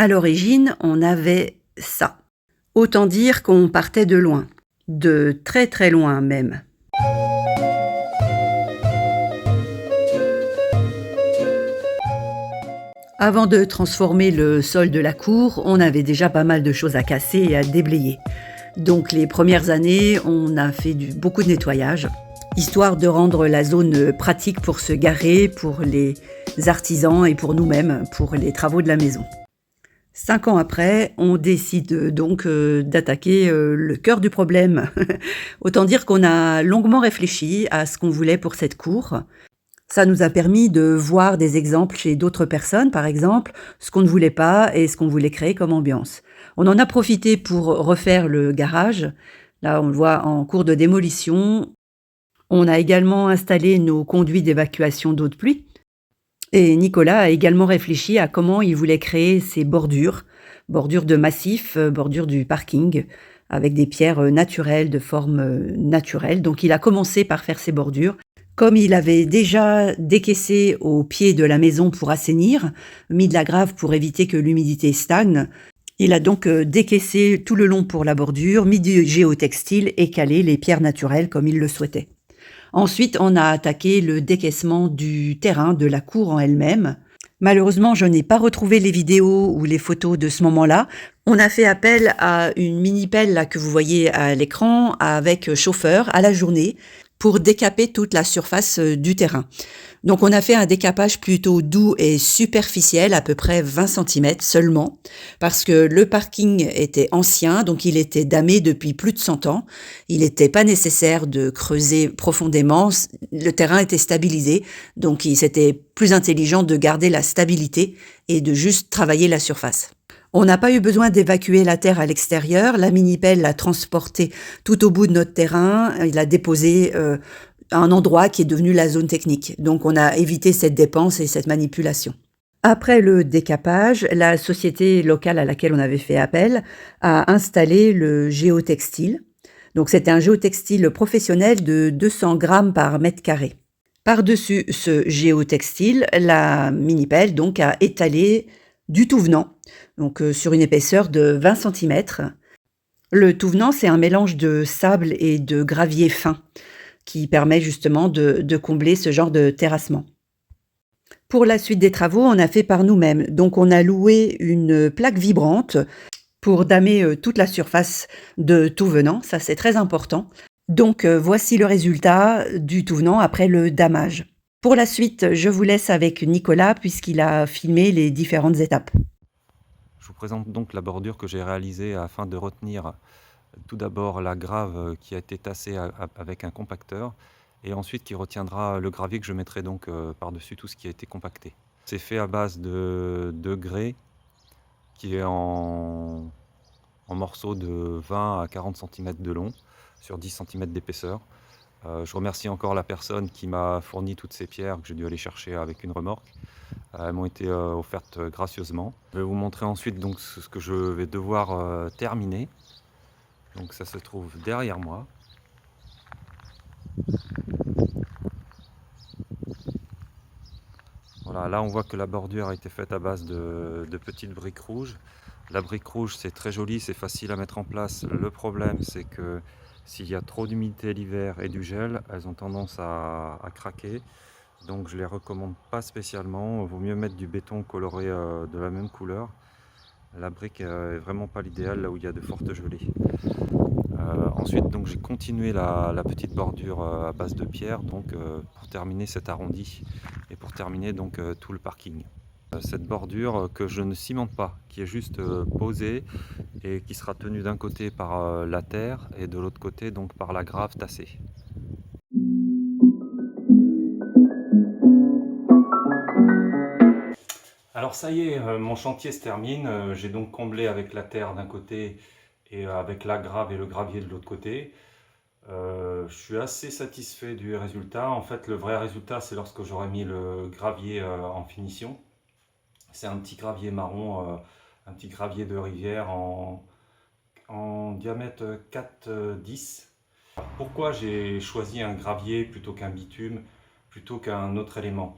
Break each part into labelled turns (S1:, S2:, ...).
S1: À l'origine, on avait ça. Autant dire qu'on partait de loin, de très très loin même. Avant de transformer le sol de la cour, on avait déjà pas mal de choses à casser et à déblayer. Donc les premières années, on a fait beaucoup de nettoyage, histoire de rendre la zone pratique pour se garer, pour les artisans et pour nous-mêmes, pour les travaux de la maison. 5 ans après, on décide donc d'attaquer le cœur du problème. Autant dire qu'on a longuement réfléchi à ce qu'on voulait pour cette cour. Ça nous a permis de voir des exemples chez d'autres personnes, par exemple, ce qu'on ne voulait pas et ce qu'on voulait créer comme ambiance. On en a profité pour refaire le garage. Là, on le voit en cours de démolition. On a également installé nos conduits d'évacuation d'eau de pluie. Et Nicolas a également réfléchi à comment il voulait créer ces bordures de massif, bordures du parking, avec des pierres naturelles, de forme naturelle. Donc il a commencé par faire ces bordures. Comme il avait déjà décaissé au pied de la maison pour assainir, mis de la grave pour éviter que l'humidité stagne, il a donc décaissé tout le long pour la bordure, mis du géotextile et calé les pierres naturelles comme il le souhaitait. Ensuite, on a attaqué le décaissement du terrain, de la cour en elle-même. Malheureusement, je n'ai pas retrouvé les vidéos ou les photos de ce moment-là. On a fait appel à une mini-pelle là, que vous voyez à l'écran avec chauffeur à la journée pour décaper toute la surface du terrain. Donc on a fait un décapage plutôt doux et superficiel, à peu près 20 cm seulement, parce que le parking était ancien, donc il était damé depuis plus de 100 ans. Il n'était pas nécessaire de creuser profondément, le terrain était stabilisé, donc c'était plus intelligent de garder la stabilité et de juste travailler la surface. On n'a pas eu besoin d'évacuer la terre à l'extérieur. La mini-pelle l'a transportée tout au bout de notre terrain. Il l'a déposée à un endroit qui est devenu la zone technique. Donc on a évité cette dépense et cette manipulation. Après le décapage, la société locale à laquelle on avait fait appel a installé le géotextile. Donc c'était un géotextile professionnel de 200 grammes par mètre carré. Par-dessus ce géotextile, la mini-pelle donc a étalé du tout venant, donc sur une épaisseur de 20 cm. Le tout venant, c'est un mélange de sable et de gravier fin qui permet justement de combler ce genre de terrassement. Pour la suite des travaux, on a fait par nous-mêmes. Donc on a loué une plaque vibrante pour damer toute la surface de tout venant, ça c'est très important. Donc voici le résultat du tout venant après le damage. Pour la suite, je vous laisse avec Nicolas puisqu'il a filmé les différentes étapes.
S2: Je vous présente donc la bordure que j'ai réalisée afin de retenir tout d'abord la grave qui a été tassée avec un compacteur et ensuite qui retiendra le gravier que je mettrai donc par-dessus tout ce qui a été compacté. C'est fait à base de grès qui est en morceaux de 20 à 40 cm de long sur 10 cm d'épaisseur. Je remercie encore la personne qui m'a fourni toutes ces pierres que j'ai dû aller chercher avec une remorque. Elles m'ont été offertes gracieusement. Je vais vous montrer ensuite donc ce que je vais devoir terminer. Donc ça se trouve derrière moi. Voilà, là on voit que la bordure a été faite à base de petites briques rouges. La brique rouge c'est très joli, c'est facile à mettre en place. Le problème c'est que s'il y a trop d'humidité l'hiver et du gel, elles ont tendance à craquer. Donc je les recommande pas spécialement. Il vaut mieux mettre du béton coloré de la même couleur. La brique est vraiment pas l'idéal là où il y a de fortes gelées. Ensuite donc j'ai continué la petite bordure à base de pierre donc pour terminer cet arrondi et pour terminer donc tout le parking. Cette bordure que je ne cimente pas, qui est juste posée et qui sera tenue d'un côté par la terre et de l'autre côté donc par la grave tassée. Alors ça y est, mon chantier se termine. J'ai donc comblé avec la terre d'un côté et avec la grave et le gravier de l'autre côté. Je suis assez satisfait du résultat. En fait, le vrai résultat, c'est lorsque j'aurai mis le gravier en finition. C'est un petit gravier marron, un petit gravier de rivière en diamètre 4,10. Pourquoi j'ai choisi un gravier plutôt qu'un bitume, plutôt qu'un autre élément?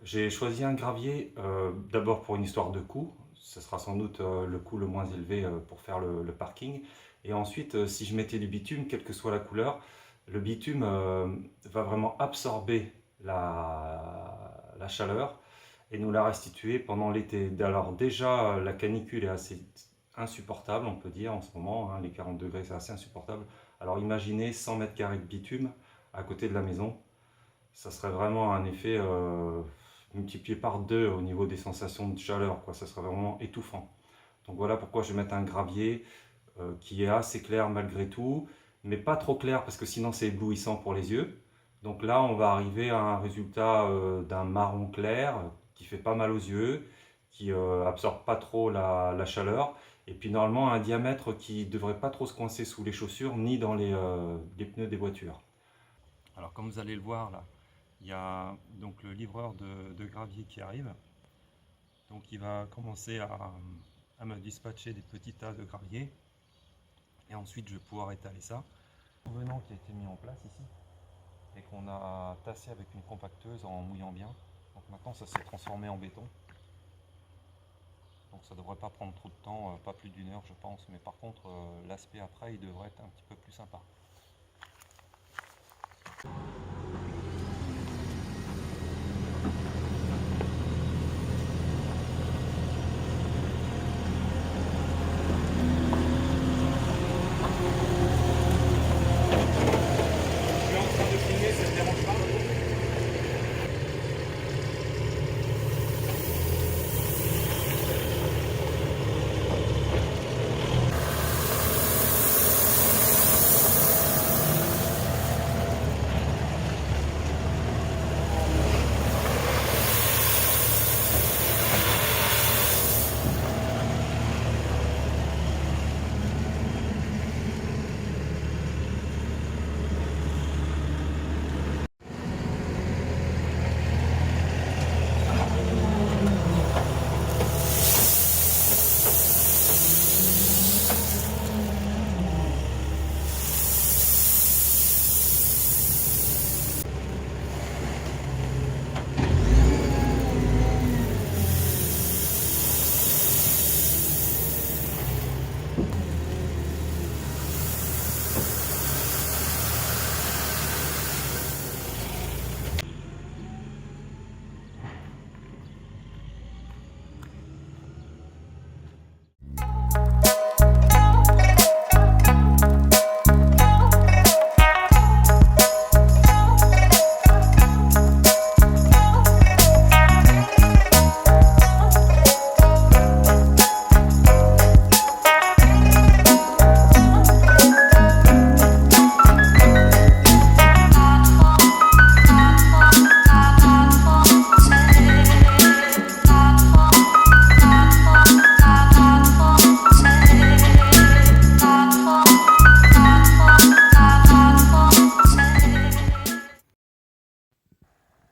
S2: J'ai choisi un gravier d'abord pour une histoire de coût. ce sera sans doute le coût le moins élevé pour faire le parking. Et ensuite, si je mettais du bitume, quelle que soit la couleur, le bitume va vraiment absorber la chaleur et nous la restituer pendant l'été. Alors déjà, la canicule est assez insupportable, on peut dire, en ce moment, hein, les 40 degrés, c'est assez insupportable. Alors imaginez 100 mètres carrés de bitume à côté de la maison, ça serait vraiment un effet multiplié par 2 au niveau des sensations de chaleur, quoi. Ça serait vraiment étouffant. Donc voilà pourquoi je vais mettre un gravier qui est assez clair malgré tout, mais pas trop clair parce que sinon c'est éblouissant pour les yeux. Donc là, on va arriver à un résultat d'un marron clair qui fait pas mal aux yeux, qui absorbe pas trop la chaleur, et puis normalement un diamètre qui devrait pas trop se coincer sous les chaussures ni dans les pneus des voitures. Alors comme vous allez le voir là, il y a donc le livreur de gravier qui arrive. Donc il va commencer à me dispatcher des petits tas de gravier. Et ensuite je vais pouvoir étaler ça. Le venant qui a été mis en place ici et qu'on a tassé avec une compacteuse en mouillant bien. Donc maintenant ça s'est transformé en béton. Donc ça ne devrait pas prendre trop de temps, pas plus d'1 heure je pense. Mais par contre l'aspect après il devrait être un petit peu plus sympa.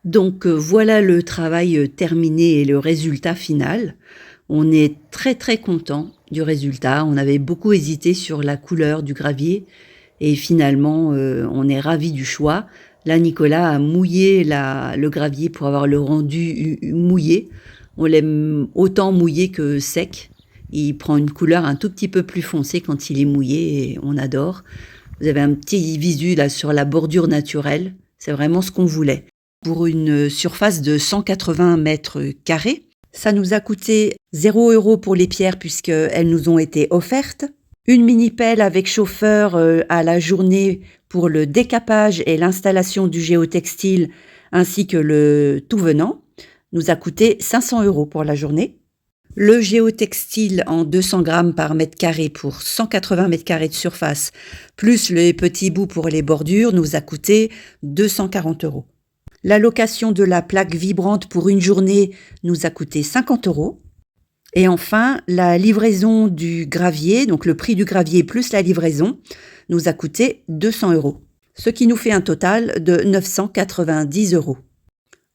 S1: Donc voilà le travail terminé et le résultat final. On est très très content du résultat. On avait beaucoup hésité sur la couleur du gravier et finalement on est ravis du choix. Là Nicolas a mouillé le gravier pour avoir le rendu mouillé. On l'aime autant mouillé que sec. Il prend une couleur un tout petit peu plus foncée quand il est mouillé et on adore. Vous avez un petit visu là sur la bordure naturelle. C'est vraiment ce qu'on voulait. Pour une surface de 180 mètres carrés. Ça nous a coûté 0 € pour les pierres puisqu'elles nous ont été offertes. Une mini-pelle avec chauffeur à la journée pour le décapage et l'installation du géotextile ainsi que le tout venant nous a coûté 500 € pour la journée. Le géotextile en 200 grammes par mètre carré pour 180 mètres carrés de surface plus les petits bouts pour les bordures nous a coûté 240 €. La location de la plaque vibrante pour une journée nous a coûté 50 €. Et enfin, la livraison du gravier, donc le prix du gravier plus la livraison, nous a coûté 200 €. Ce qui nous fait un total de 990 €.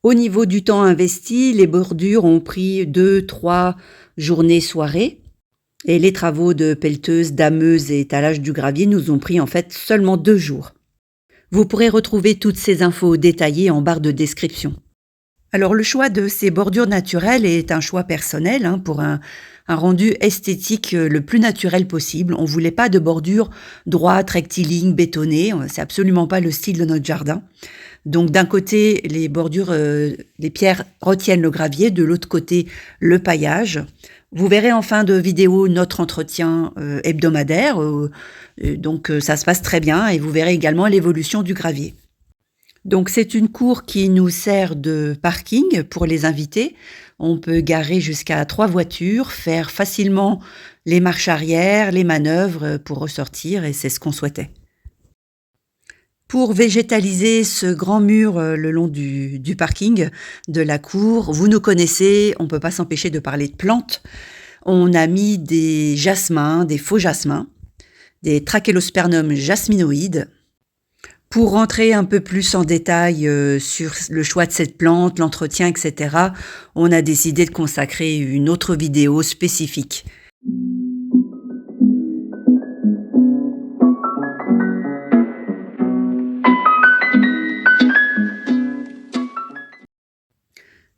S1: Au niveau du temps investi, les bordures ont pris 2-3 journées soirées. Et les travaux de pelleteuse, dameuse et étalage du gravier nous ont pris en fait seulement 2 jours. Vous pourrez retrouver toutes ces infos détaillées en barre de description. Alors le choix de ces bordures naturelles est un choix personnel, hein, pour un rendu esthétique le plus naturel possible. On voulait pas de bordures droites, rectilignes, bétonnées. C'est absolument pas le style de notre jardin. Donc d'un côté, les bordures, les pierres retiennent le gravier, de l'autre côté, le paillage. Vous verrez en fin de vidéo notre entretien hebdomadaire. Donc ça se passe très bien et vous verrez également l'évolution du gravier. Donc c'est une cour qui nous sert de parking pour les invités. On peut garer jusqu'à 3 voitures, faire facilement les marches arrière, les manœuvres pour ressortir et c'est ce qu'on souhaitait. Pour végétaliser ce grand mur le long du parking de la cour, vous nous connaissez, on ne peut pas s'empêcher de parler de plantes. On a mis des jasmins, des faux jasmins, des Trachelospermum jasminoïdes. Pour rentrer un peu plus en détail sur le choix de cette plante, l'entretien, etc., on a décidé de consacrer une autre vidéo spécifique.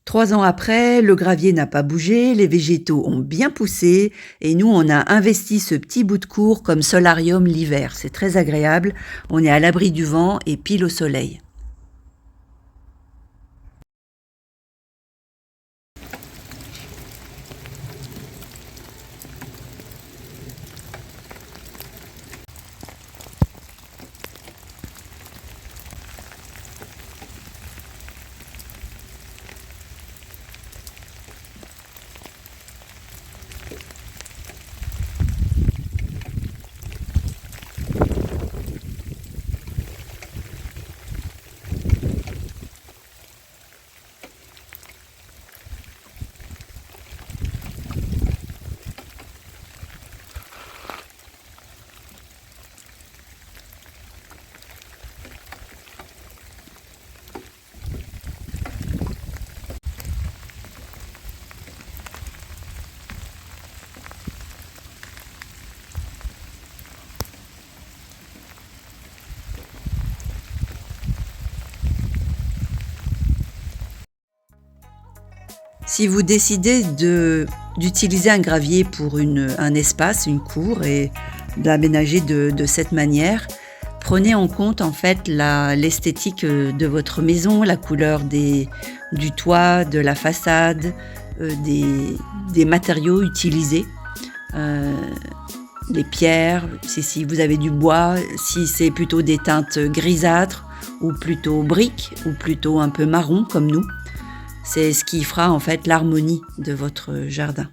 S1: Trois ans après, le gravier n'a pas bougé, les végétaux ont bien poussé et nous, on a investi ce petit bout de cour comme solarium l'hiver. C'est très agréable, on est à l'abri du vent et pile au soleil. Si vous décidez d'utiliser un gravier pour un espace, une cour, et d'aménager de cette manière, prenez en compte en fait l'esthétique de votre maison, la couleur du toit, de la façade, des matériaux utilisés, les pierres, si vous avez du bois, si c'est plutôt des teintes grisâtres ou plutôt briques ou plutôt un peu marron comme nous. C'est ce qui fera en fait l'harmonie de votre jardin.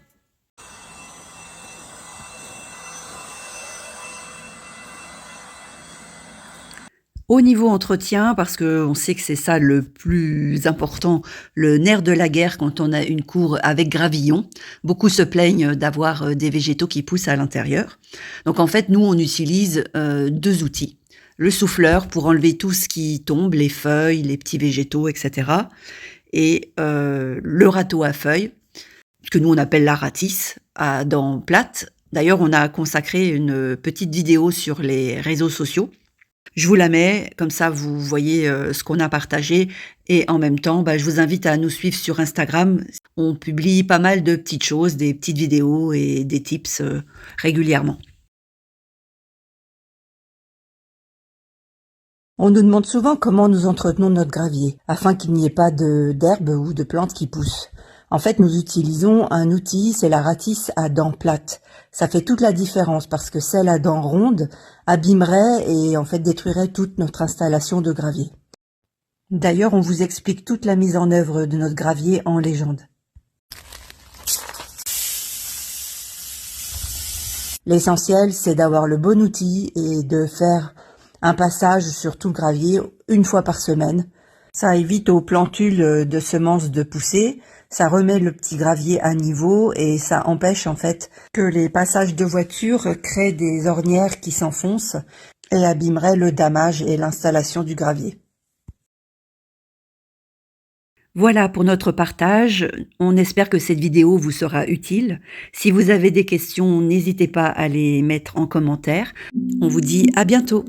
S1: Au niveau entretien, parce qu'on sait que c'est ça le plus important, le nerf de la guerre quand on a une cour avec gravillon. Beaucoup se plaignent d'avoir des végétaux qui poussent à l'intérieur. Donc en fait, nous, on utilise 2 outils. Le souffleur pour enlever tout ce qui tombe, les feuilles, les petits végétaux, etc. Et le râteau à feuilles, que nous on appelle la ratisse, à dents plates. D'ailleurs, on a consacré une petite vidéo sur les réseaux sociaux. Je vous la mets, comme ça vous voyez ce qu'on a partagé. Et en même temps, je vous invite à nous suivre sur Instagram. On publie pas mal de petites choses, des petites vidéos et des tips régulièrement. On nous demande souvent comment nous entretenons notre gravier, afin qu'il n'y ait pas d'herbes ou de plantes qui poussent. En fait, nous utilisons un outil, c'est la ratisse à dents plates. Ça fait toute la différence parce que celle à dents rondes abîmerait et en fait détruirait toute notre installation de gravier. D'ailleurs, on vous explique toute la mise en œuvre de notre gravier en légende. L'essentiel, c'est d'avoir le bon outil et de faire un passage sur tout le gravier une fois par semaine. Ça évite aux plantules de semences de pousser, ça remet le petit gravier à niveau et ça empêche en fait que les passages de voitures créent des ornières qui s'enfoncent et abîmeraient le damage et l'installation du gravier. Voilà pour notre partage. On espère que cette vidéo vous sera utile. Si vous avez des questions, n'hésitez pas à les mettre en commentaire. On vous dit à bientôt.